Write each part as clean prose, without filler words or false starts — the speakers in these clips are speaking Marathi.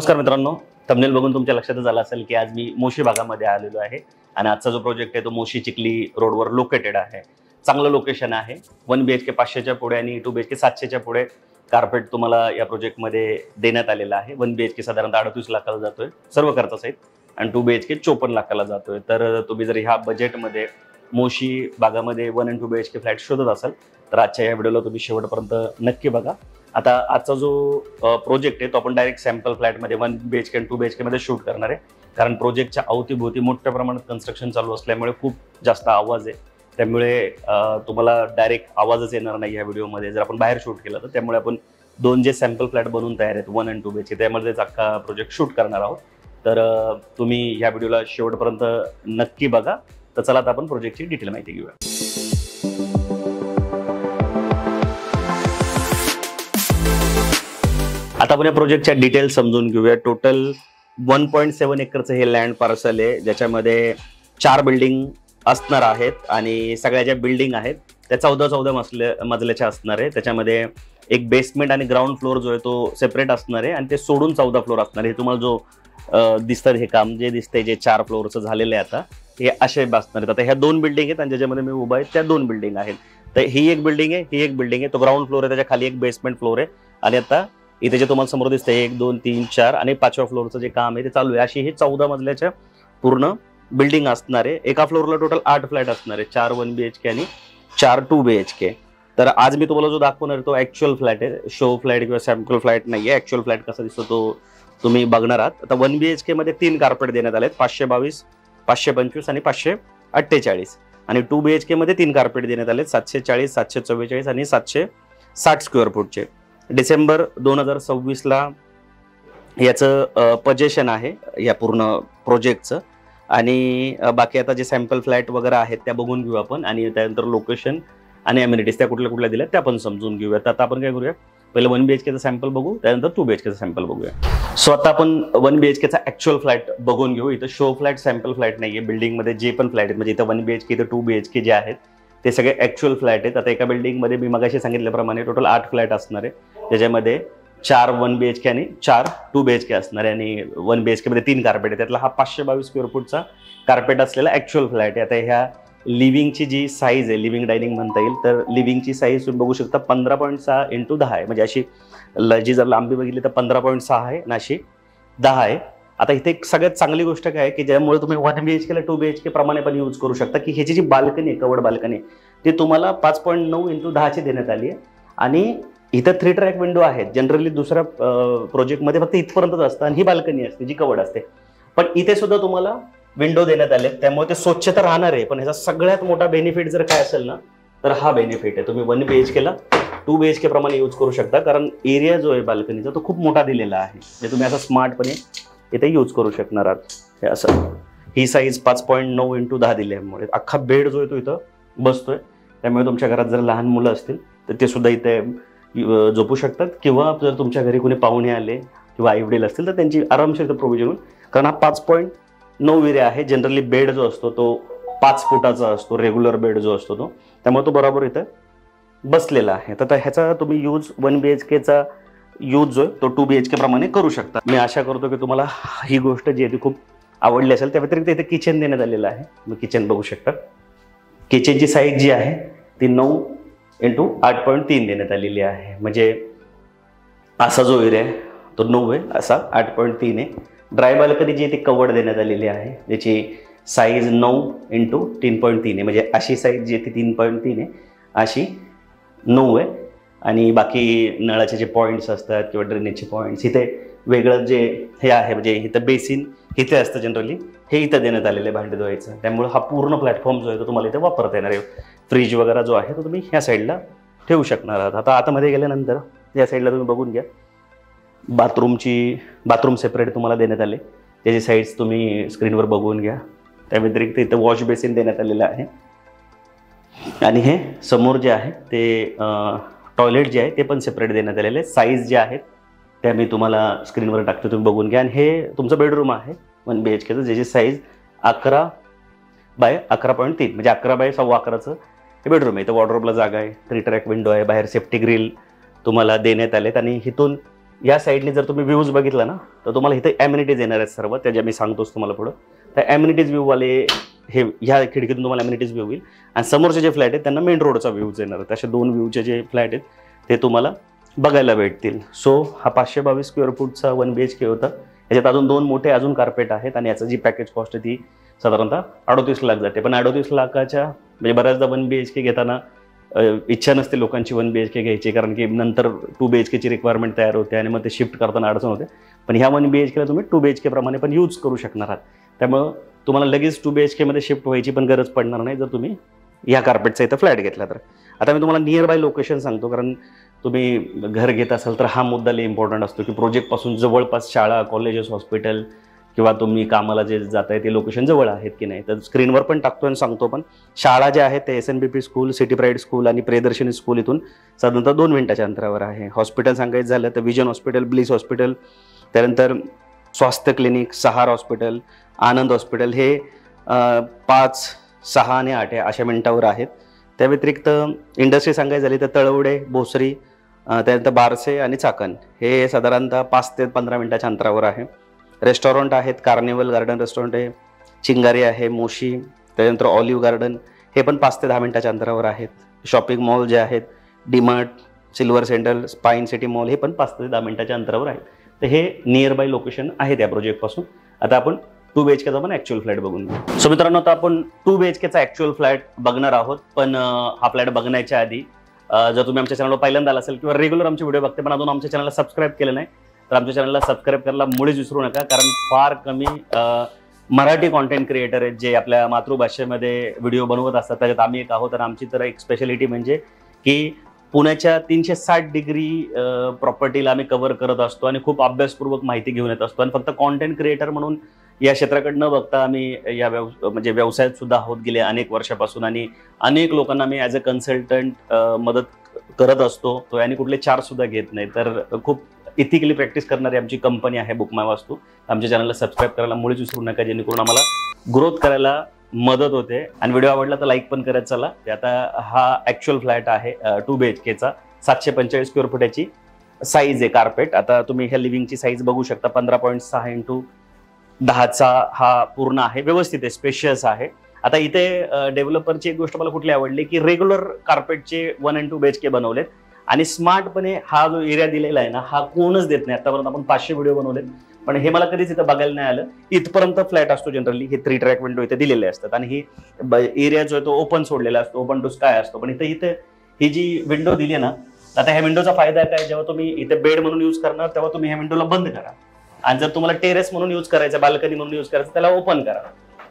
नमस्कार मित्रांनो, थंबनेल बघून तुमच्या लक्षातच आलं असेल की आज मी मोशी भागामध्ये आलेलो आहे आणि आजचा जो प्रोजेक्ट आहे तो मोशी चिखली रोडवर लोकेटेड आहे. चांगलं लोकेशन आहे. 1 BHK 500च्या पुढे आणि 2 BHK 700च्या पुढे कार्पेट तुम्हाला या प्रोजेक्टमध्ये देण्यात आलेला आहे. 1 BHK साधारणतः 38 लाखाला जातोय सर्व खर्च सहित आणि 2 BHK 54 लाखाला जातोय. तर तुम्ही जर ह्या बजेटमध्ये मोशी भागामध्ये 1 आणि 2 BHK फ्लॅट शोधत असाल तर आजच्या या व्हिडिओला तुम्ही शेवटपर्यंत नक्की बघा. आता आजचा जो प्रोजेक्ट आहे तो आपण डायरेक्ट सॅम्पल फ्लॅटमध्ये 1 BHK आणि 2 BHK मध्ये शूट करणार आहे, कारण प्रोजेक्टच्या अवतीभोवती मोठ्या प्रमाणात कन्स्ट्रक्शन चालू असल्यामुळे खूप जास्त आवाज आहे. त्यामुळे तुम्हाला डायरेक्ट आवाजच येणार नाही या व्हिडिओमध्ये जर आपण बाहेर शूट केलं तर. त्यामुळे आपण 2 जे सॅम्पल फ्लॅट बनवून तयार आहेत 1 आणि 2 BHK त्यामध्येच अख्खा प्रोजेक्ट शूट करणार आहोत. तर तुम्ही या व्हिडिओला शेवटपर्यंत नक्की बघा. तर चला आता आपण प्रोजेक्टची डिटेल माहिती घेऊया. आता आपण या प्रोजेक्टच्या डिटेल समजून घेऊया. टोटल 1.7 एकरचं हे लँड पार्सल आहे, ज्याच्यामध्ये 4 बिल्डिंग असणार आहेत आणि सगळ्या ज्या बिल्डिंग आहेत त्या 14 मजल्याच्या असणार आहे. त्याच्यामध्ये एक बेसमेंट आणि ग्राउंड फ्लोअर जो आहे तो सेपरेट असणार आहे आणि ते सोडून 14 फ्लोअर असणार आहे. तुम्हाला जो दिसतं हे काम जे दिसतंय जे 4 फ्लोअरचं झालेलं आहे आता हे असे बसणार आहेत. आता ह्या 2 बिल्डिंग आहेत आणि ज्याच्यामध्ये मी उभा आहे त्या 2 बिल्डिंग आहेत. तर ही एक बिल्डिंग आहे, ही एक बिल्डिंग आहे. तो ग्राउंड फ्लोअर आहे, त्याच्या खाली एक बेसमेंट फ्लोअर आहे आणि आता इथे जे तुम्हाला समोर दिसतंय 1 2 3 4 आणि 5व्या फ्लोअरचं जे काम आहे ते चालू आहे. अशी हे 14 मजल्याच्या पूर्ण बिल्डिंग असणार आहे. एका फ्लोअरला टोटल 8 फ्लॅट असणार आहे, 4 1 BHK आणि 4 2 BHK. तर आज मी तुम्हाला जो दाखवणार आहे तो ऍक्च्युअल फ्लॅट आहे, शो फ्लॅट किंवा सॅम्पल फ्लॅट नाही आहे. ऍक्च्युअल फ्लॅट कसा दिसतो तो तुम्ही बघणार आहात. आता 1 BHK मध्ये 3 कार्पेट देण्यात आले आहेत, 522 525 आणि 548 आणि 2 BHK मध्ये 3 कार्पेट देण्यात आले, 740 744 आणि 760 स्क्वेअर फूटचे. डिसेंबर 2026 ला याचं पजेशन आहे या पूर्ण प्रोजेक्टचं. आणि बाकी आता जे सॅम्पल फ्लॅट वगैरे आहेत त्या बघून घेऊ आपण आणि त्यानंतर लोकेशन आणि अम्युनिटीज त्या कुठल्या कुठल्या दिल्या त्या पण समजून घेऊया. तर आता आपण काय करूया, पहिलं 1 BHKचं सॅम्पल बघू, त्यानंतर 2 BHKचं सॅम्पल बघूया. सो आता आपण 1 BHKचा ऍक्च्युअल फ्लॅट बघून घेऊ. इथं शो फ्लॅट सॅम्पल फ्लॅट नाहीये, बिल्डिंगमध्ये जे पण फ्लॅट आहेत म्हणजे इथं 1 BHK इथं 2 BHK जे आहेत ते सगळे ऍक्च्युअल फ्लॅट आहेत. आता एका बिल्डिंगमध्ये मी मगाशी सांगितल्याप्रमाणे टोटल 8 फ्लॅट असणार आहे, त्याच्यामध्ये 4 1 BHK आणि 4 2 BHK असणार आहे आणि 1 BHK मध्ये 3 कार्पेट आहे. त्यातला हा 522 स्क्वेअर फूटचा कार्पेट असलेला ऍक्च्युअल फ्लॅट आहे. आता ह्या लिव्हिंगची जी साईज आहे, लिव्हिंग डायनिंग म्हणता येईल, तर लिव्हिंगची साईज तुम्ही बघू शकता 15.6 × 10 आहे. म्हणजे अशी जी जर लांबी बघितली तर 15.6 आहे आणि अशी 10 आहे. आता इथे एक सगळ्यात चांगली गोष्ट काय आहे की ज्यामुळे तुम्ही 1 BHK ला 2 BHK प्रमाणे पण यूज करू शकता की ह्याची जी बाल्कनी आहे, कवर्ड बाल्कनी, ती तुम्हाला 5.9 × 10 देण्यात आली आहे आणि इथं 3 ट्रॅक विंडो आहेत. जनरली दुसऱ्या प्रोजेक्टमध्ये फक्त इथपर्यंतच असतं आणि ही बाल्कनी असते जी कवर्ड असते, पण इथे सुद्धा तुम्हाला विंडो देण्यात आले. त्यामुळे ते स्वच्छ तर राहणार आहे, पण ह्याचा सगळ्यात मोठा बेनिफिट जर काय असेल ना तर हा बेनिफिट आहे. तुम्ही 1 BHK ला 2 BHK प्रमाणे यूज करू शकता, कारण एरिया जो आहे बाल्कनीचा तो खूप मोठा दिलेला आहे. जे तुम्ही असं स्मार्टपणे इथे यूज करू शकणार आहात. हे असं ही साईज 5.9 × 10 दिल्यामुळे अख्खा बेड जो आहे तो इथं बसतोय. त्यामुळे तुमच्या घरात जर लहान मुलं असतील तर ते सुद्धा इथे झोपू शकतात किंवा जर तुमच्या घरी कोणी पाहुणे आले किंवा आई वडील असतील तर त्यांची आरामशीर इथं प्रोव्हिजन होईल, कारण हा 5.9 एरिया आहे. जनरली बेड जो असतो तो 5 फुटाचा असतो, रेग्युलर बेड जो असतो तो, त्यामुळे तो बरोबर इथं बसलेला आहे. तर ह्याचा तुम्ही यूज 1 BHKचा यूज जो आहे तो 2 BHK प्रमाणे करू शकता. मी आशा करतो की तुम्हाला ही गोष्ट जी आहे ती खूप आवडली असेल. त्या व्यतिरिक्त इथे किचन देण्यात आलेलं आहे, तुम्ही किचन बघू शकता. किचनची साईज जी आहे ती 9 × 8.3 देण्यात आलेली आहे. म्हणजे असा जो एरिया आहे तो 9 आहे, असा 8.3 आहे. ड्राय बाल्कनी जी आहे ती कवर्ड देण्यात आलेली आहे, ज्याची साईज 9 × 3.3 आहे. म्हणजे अशी साईज जी आहे ती 3.3 आहे, अशी 9 आहे. आणि बाकी नळाचे जे पॉईंट्स असतात किंवा ड्रेनेजचे पॉईंट्स इथे वेगळं जे हे आहे, म्हणजे इथं बेसिन इथे असतं जनरली, हे इथं देण्यात आलेलं आहे भांडे धुवायचं. त्यामुळे हा पूर्ण प्लॅटफॉर्म जो आहे तो तुम्हाला इथे वापरता येणार आहे. फ्रीज वगैरे जो आहे तो तुम्ही ह्या साईडला ठेवू शकणार आहात. आता आतमध्ये गेल्यानंतर या साईडला तुम्ही बघून घ्या, बाथरूम सेपरेट तुम्हाला देण्यात आले, त्याची साईड्स तुम्ही स्क्रीनवर बघून घ्या. त्या व्यतिरिक्त इथं वॉश बेसिन देण्यात आलेलं आहे आणि हे समोर जे आहे ते टॉयलेट जे आहे ते पण सेपरेट देण्यात आलेले आहे. साईज जे आहेत त्या मी तुम्हाला स्क्रीनवर टाकतो, तुम्ही बघून घ्या. आणि हे तुमचं बेडरूम आहे 1 BHKचं, ज्याची साईज 11 बाय 11.3 म्हणजे 11 बाय 11.25 हे बेडरूम आहे. इथं वॉर्डरोबला जागा आहे, 3 ट्रॅक विंडो आहे, बाहेर सेफ्टी ग्रिल तुम्हाला देण्यात आलेत आणि इथून या साईडने जर तुम्ही व्ह्यूज बघितला ना तर तुम्हाला इथे ॲम्युनिटीज येणार आहेत सर्व, त्या ज्या मी सांगतोच तुम्हाला पुढं. त्या ॲम्युनिटीज व्ह्यूवाले हे ह्या खिडकीतून तुम्हाला ॲम्युनिटीज व्ह्यू होईल. आणि समोरचे जे फ्लॅट आहेत त्यांना मेन रोडचा व्ह्यूज येणार आहेत. असे 2 व्ह्यूचे जे फ्लॅट आहेत ते तुम्हाला बघायला भेटतील. सो हा 522 स्क्वेअर फूटचा 1 BHK होता. याच्यात अजून 2 मोठे अजून कार्पेट आहेत आणि याचं जी पॅकेज कॉस्ट आहे ती साधारणतः 38 लाख जाते. पण 38 लाखाच्या म्हणजे बऱ्याचदा 1 BHK घेताना इच्छा नसते लोकांची 1 BHK घ्यायची, कारण की नंतर 2 BHKची रिक्वायरमेंट तयार होते आणि मग ते शिफ्ट करताना अडचण होते. पण ह्या 1 BHKला तुम्ही 2 BHK प्रमाणे पण यूज करू शकणार आहात. त्यामुळं तुम्हाला लगेच 2 BHK मध्ये शिफ्ट व्हायची पण गरज पडणार नाही जर तुम्ही या कार्पेटचा इथं फ्लॅट घेतला तर. आता मी तुम्हाला नियर बाय लोकेशन सांगतो, कारण तुम्ही घर घेत असाल तर हा मुद्दा लई इम्पॉर्टंट असतो की प्रोजेक्टपासून जवळपास शाळा, कॉलेजेस, हॉस्पिटल किंवा तुम्ही कामाला जे जात आहे ते लोकेशन जवळ आहेत की नाही. तर स्क्रीनवर पण टाकतो आणि सांगतो. पण शाळा ज्या आहेत ते SNBP school, city pride school आणि प्रियदर्शनी स्कूल इथून साधारणतः 2 मिनिटाच्या अंतरावर आहे. हॉस्पिटल सांगायचं झालं तर विजन हॉस्पिटल, ब्लिस हॉस्पिटल, त्यानंतर स्वास्थ्य क्लिनिक, सहार हॉस्पिटल, आनंद हॉस्पिटल हे 5, 6 आणि 8 अशा मिनिटावर आहेत. त्या व्यतिरिक्त इंडस्ट्री सांगायची झाली तर तळवडे, भोसरी, त्यानंतर बारसे आणि चाकण हे साधारणतः 5 ते 15 मिनिटाच्या अंतरावर आहे. रेस्टॉरंट आहेत, कार्निवल गार्डन रेस्टॉरंट आहे, चिंगारी आहे, मोशी, त्यानंतर ऑलिव्ह गार्डन हे पण 5 ते 10 मिनिटाच्या अंतरावर आहेत. शॉपिंग मॉल जे आहेत, DMart, silver centre, spine city mall हे पण 5 ते 10 मिनिटाच्या अंतरावर आहेत. तर हे नियर बाय लोकेशन आहे त्या प्रोजेक्टपासून. आता आपण 2 BHKचा पण ॲक्च्युअल फ्लॅट बघून घेऊ. सो मित्रांनो, आता आपण 2 BHKचा ॲक्च्युअल फ्लॅट बघणार आहोत. पण हा फ्लॅट बघण्याच्या आधी जर तुम्ही आमच्या चॅनलवर पहिल्यांदा आला असेल किंवा रेग्युलर आमचे व्हिडिओ बघते पण अजून आमच्या चॅनलला सबस्क्राईब केलं नाही तर आमच्या चॅनलला सबस्क्राईब करायला मुळीच विसरू नका, कारण फार कमी मराठी कॉन्टेंट क्रिएटर आहेत जे आपल्या मातृभाषेमध्ये व्हिडिओ बनवत असतात. त्याच्यात आम्ही एक आहोत. आणि आमची तर एक स्पेशालिटी म्हणजे की पुण्याच्या 360 डिग्री प्रॉपर्टीला आम्ही कव्हर करत असतो आणि खूप अभ्यासपूर्वक माहिती घेऊन येत असतो. आणि फक्त कॉन्टेंट क्रिएटर म्हणून या क्षेत्राकडे न बघता आम्ही या म्हणजे व्यवसायात सुद्धा होत गेले अनेक वर्षापासून आणि अनेक लोकांना आम्ही ॲज अ कन्सल्टंट मदत करत असतो. तो आणि कुठले चार्ज सुद्धा घेत नाही. तर खूप इथिकली प्रॅक्टिस करणारी आमची कंपनी आहे बुक माय वास्तू. आमच्या चॅनलला सबस्क्राईब करायला मुळीच विसरू नका, जेणेकरून आम्हाला ग्रोथ करायला मदत होते. आणि व्हिडिओ आवडला तर लाईक पण करत चला. आता हा ॲक्च्युअल फ्लॅट आहे 2 BHKचा, 745 स्क्वेअर फुटाची साईज आहे कार्पेट. आता तुम्ही ह्या लिव्हिंगची साईज बघू शकता, 15.6 × 10 हा पूर्ण आहे, व्यवस्थित आहे, स्पेशियस आहे. आता इथे डेव्हलपरची एक गोष्ट मला कुठली आवडली की रेग्युलर कार्पेटचे 1 आणि 2 BHK बनवलेत आणि स्मार्टपणे हा जो एरिया दिलेला आहे ना हा कोणच देत नाही. आतापर्यंत आपण 500 व्हिडिओ बनवलेत पण हे मला कधीच इथं बघायला नाही आलं. इथपर्यंत फ्लॅट असतो जनरली, हे 3 ट्रॅक विंडो इथे दिलेले असतात आणि ही एरिया जो आहे तो ओपन सोडलेला असतो, ओपन टू स्काय असतो. पण इथे ही जी विंडो दिली ना, आता ह्या विंडोचा फायदा काय, जेव्हा तुम्ही इथे बेड म्हणून यूज करणार तेव्हा तुम्ही ह्या विंडोला बंद करा आणि जर तुम्हाला टेरेस म्हणून यूज करायचं, बाल्कनी म्हणून यूज करायचं, त्याला ओपन करा.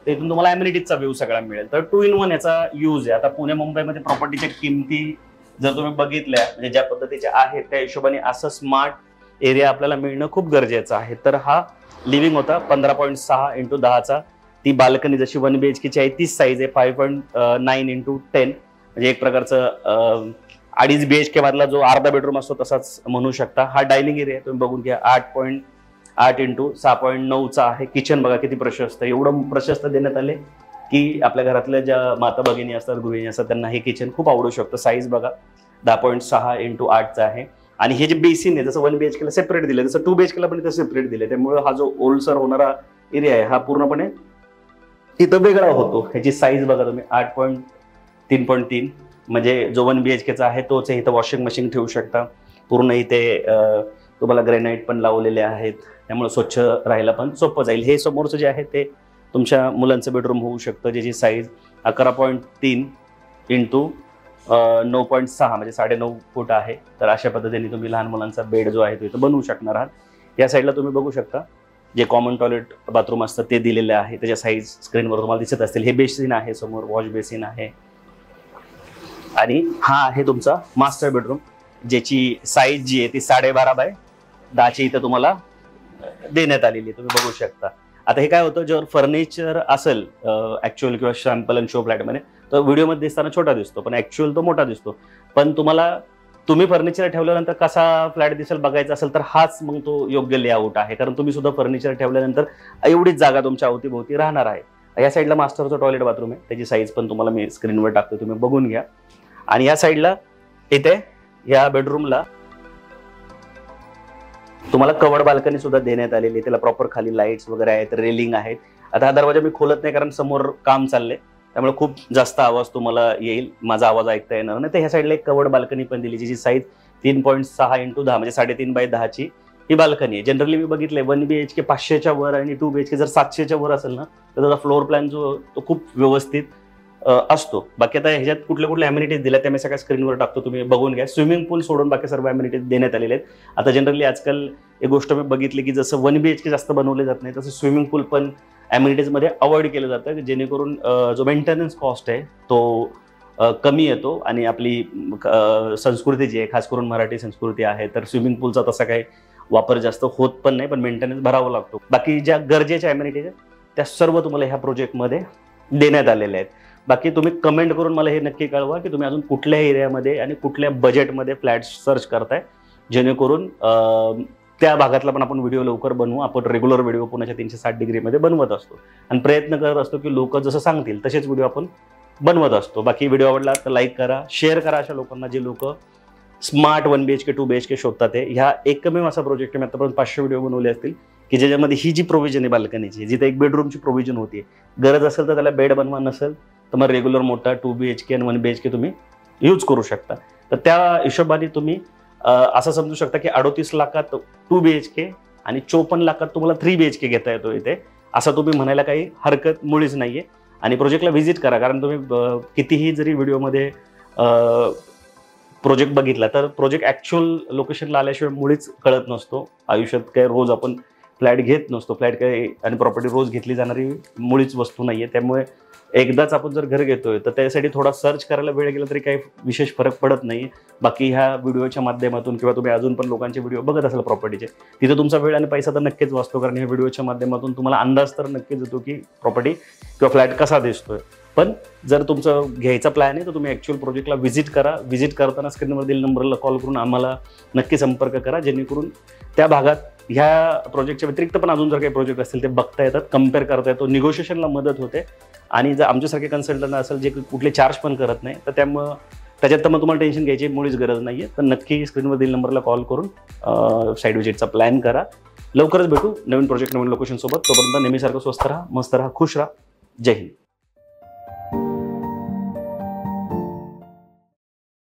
तर इथून तुम्हाला ॲम्युनिटीजचा व्ह्यू सगळा मिळेल. तर 2 in 1 याचा यूज आहे. आता पुणे मुंबईमध्ये प्रॉपर्टीच्या किमती जर तुम्ही बघितल्या म्हणजे ज्या पद्धतीच्या आहेत त्या हिशोबाने असं स्मार्ट एरिया आपल्याला मिळणं खूप गरजेचं आहे. तर हा लिव्हिंग होता 15.6 × 10चा. ती बाल्कनी जशी 1 BHKची आहे तीच साईज आहे 5.9 × 10, म्हणजे एक प्रकारचं 2.5 BHK मधला जो अर्धा बेडरूम असतो तसाच म्हणू शकता. हा डायनिंग एरिया तुम्ही बघून घ्या, 8.8 × 6.9चा आहे. किचन बघा किती प्रशस्त, एवढं प्रशस्त देण्यात आले की आपल्या घरातल्या ज्या माता भगिनी असतात, गृहिणी असतात, त्यांना हे किचन खूप आवडू शकतं. साईज बघा 10.6 × 8चा आहे. आणि हे जे बेसिन आहे जसं 1 BHKला सेपरेट दिले तसं 2 BHKला पण इथं सेपरेट दिले. त्यामुळे हा जो ओलसर होणारा एरिया आहे हा पूर्णपणे इथं वेगळा होतो. ह्याची साईज बघा तुम्ही 8.3.3, म्हणजे जो 1 BHKचा आहे तोच आहे. इथं वॉशिंग मशीन ठेवू शकता. पूर्ण इथे तुम्हाला ग्रेनाईट पण लावलेले आहेत, त्यामुळे स्वच्छ राहायला पण सोपं जाईल. हे समोरचं जे आहे ते तुमच्या मुलांचं बेडरूम होऊ शकतं, ज्याची साईज 11.3 × 9.6 म्हणजे 9.5 फूट आहे. तर अशा पद्धतीने तुम्ही लहान मुलांचा बेड जो आहे तो इथं बनवू शकणार आहात. या साईडला तुम्ही बघू शकता जे कॉमन टॉयलेट बाथरूम असतं ते दिलेले आहे, त्याच्या साईज स्क्रीनवर तुम्हाला दिसत असतील. हे बेसिन आहे, समोर वॉश बेसिन आहे आणि हा आहे तुमचा मास्टर बेडरूम, ज्याची साईज जी आहे ती 12.5 इथं तुम्हाला देण्यात आलेली आहे, तुम्ही बघू शकता. आता हे काय होतं, जर फर्निचर असेल ऍक्च्युअल किंवा सॅम्पल आणि शो फ्लॅटमध्ये तर व्हिडिओमध्ये दिसताना छोटा दिसतो पण ऍक्च्युअल तो मोठा दिसतो. पण तुम्ही फर्निचर ठेवल्यानंतर कसा फ्लॅट दिसेल बघायचा असेल तर हाच मग तो योग्य लेआउट आहे, कारण तुम्ही सुद्धा फर्निचर ठेवल्यानंतर एवढीच जागा तुमच्या अवतीभोवती राहणार आहे. या साईडला मास्टरचं टॉयलेट बाथरूम आहे, त्याची साईज पण तुम्हाला मी स्क्रीनवर टाकतो, तुम्ही बघून घ्या. आणि या साईडला इथे या बेडरूमला तुम्हाला कवर्ड बाल्कनी सुद्धा देण्यात आलेली आहे, त्याला प्रॉपर खाली लाईट्स वगैरे आहेत, रेलिंग आहेत. आता हा दरवाजा मी खोलत नाही कारण समोर काम चाललंय, त्यामुळे खूप जास्त आवाज तुम्हाला येईल, माझा आवाज ऐकता येणार नाही. तर ह्या साईडला एक कवर्ड बाल्कनी पण दिली, जी साईज 3.6 × 10 म्हणजे 3.5 x 10 ही बाल्कनी आहे. जनरली मी बघितलंय 1 BHK 500च्या वर आणि 2 BHK जर 700च्या वर असेल ना, तर त्याचा फ्लोअर प्लॅन जो तो खूप व्यवस्थित असतो. बाकी आता ह्याच्यात कुठल्या कुठल्या अम्युनिटीज दिल्या त्या मी सगळ्या स्क्रीनवर टाकतो, तुम्ही बघून घ्या. स्विमिंग पूल सोडून बाकी सर्व अम्युनिटीज देण्यात आलेले आहेत. आता जनरली आजकाल एक गोष्ट मी बघितली की जसं 1 BHK जास्त बनवले जात नाही, तसं स्विमिंग पूल पण ॲम्युनिटीजमध्ये अवॉइड केलं जातं, जेणेकरून जो मेंटेनन्स कॉस्ट आहे तो कमी येतो. आणि आपली संस्कृती जी आहे, खास करून मराठी संस्कृती आहे, तर स्विमिंग पूलचा तसा काही वापर जास्त होत पण नाही, पण मेंटेनन्स भरावा लागतो. बाकी ज्या गरजेच्या अम्युनिटीज आहेत त्या सर्व तुम्हाला ह्या प्रोजेक्टमध्ये देण्यात आलेल्या आहेत. बाकी तुम्ही कमेंट करून मला हे नक्की कळवा की तुम्ही अजून कुठल्या एरियामध्ये आणि कुठल्या बजेटमध्ये फ्लॅट सर्च करताय, जेणेकरून त्या भागातला पण आपण व्हिडिओ लवकर बनवू. आपण रेग्युलर व्हिडिओ पुण्याच्या 360 डिग्रीमध्ये बनवत असतो आणि प्रयत्न करत असतो की लोक जसं सांगतील तसेच व्हिडिओ आपण बनवत असतो. बाकी व्हिडिओ आवडला तर लाईक करा, शेअर करा अशा लोकांना जे लोक स्मार्ट 1 BHK 2 BHK शोधतात. ह्या एकमेव असा प्रोजेक्ट मी आतापर्यंत 500 व्हिडिओ बनवले असतील की ज्याच्यामध्ये ही जी प्रोव्हिजन आहे बाल्कनीची, जिथे एक बेडरूमची प्रोव्हिजन होती, गरज असेल तर त्याला बेड बनवा, नसेल तर मग रेग्युलर मोठा 2 BHK आणि 1 BHK तुम्ही यूज करू शकता. तर त्या हिशोबाने तुम्ही असं समजू शकता की 38 लाखात 2 BHK आणि 54 लाखात तुम्हाला 3 BHK घेता येतो इथे, असं तुम्ही म्हणायला काही हरकत मुळीच नाहीये. आणि प्रोजेक्टला व्हिजिट करा, कारण तुम्ही कितीही जरी व्हिडिओमध्ये प्रोजेक्ट बघितला तर प्रोजेक्ट ॲक्च्युअल लोकेशनला आल्याशिवाय मुळीच कळत नसतो. आयुष्यात काय रोज आपण फ्लॅट घेत नसतो, फ्लॅट काय आणि प्रॉपर्टी रोज घेतली जाणारी मुळीच वस्तू नाही आहे. त्यामुळे एकदाच आपण जर घर घेतोय तर त्यासाठी थोडा सर्च करायला वेळ गेला तरी काही विशेष फरक पडत नाही. बाकी ह्या व्हिडिओच्या माध्यमातून किंवा तुम्ही अजून पण लोकांचे व्हिडिओ बघत असाल प्रॉपर्टीचे, तिथे तुमचा वेळ आणि पैसा तर नक्कीच वाचतो, कारण ह्या व्हिडिओच्या माध्यमातून तुम्हाला अंदाज तर नक्कीच येतो की प्रॉपर्टी किंवा फ्लॅट कसा दिसतोय. पण जर तुमचं घ्यायचा प्लॅन आहे तर तुम्ही ॲक्च्युअल प्रोजेक्टला व्हिजिट करा. व्हिजिट करताना स्क्रीनवर दिलेल्या नंबरला कॉल करून आम्हाला नक्की संपर्क करा, जेणेकरून त्या भागात ह्या प्रोजेक्टच्या व्यतिरिक्त पण अजून जर काही प्रोजेक्ट असतील ते बघता येतात, कम्पेअर करता येतो, निगोशिएशनला मदत होते. आणि जर आमच्यासारखे कन्सल्टंट असेल जे कुठले चार्ज पण करत नाही, तर त्यामुळं त्याच्यात तर मग तुम्हाला टेन्शन घ्यायची मुळीच गरज नाही आहे. तर नक्की स्क्रीनवर दिलेल्या नंबरला कॉल करून साईड व्हिजिटचा प्लॅन करा. लवकरच भेटू नवीन प्रोजेक्ट नवीन लोकेशनसोबत. तोपर्यंत नेहमीसारखं स्वस्त राहा, मस्त राहा, खुश राहा. जय हिंद.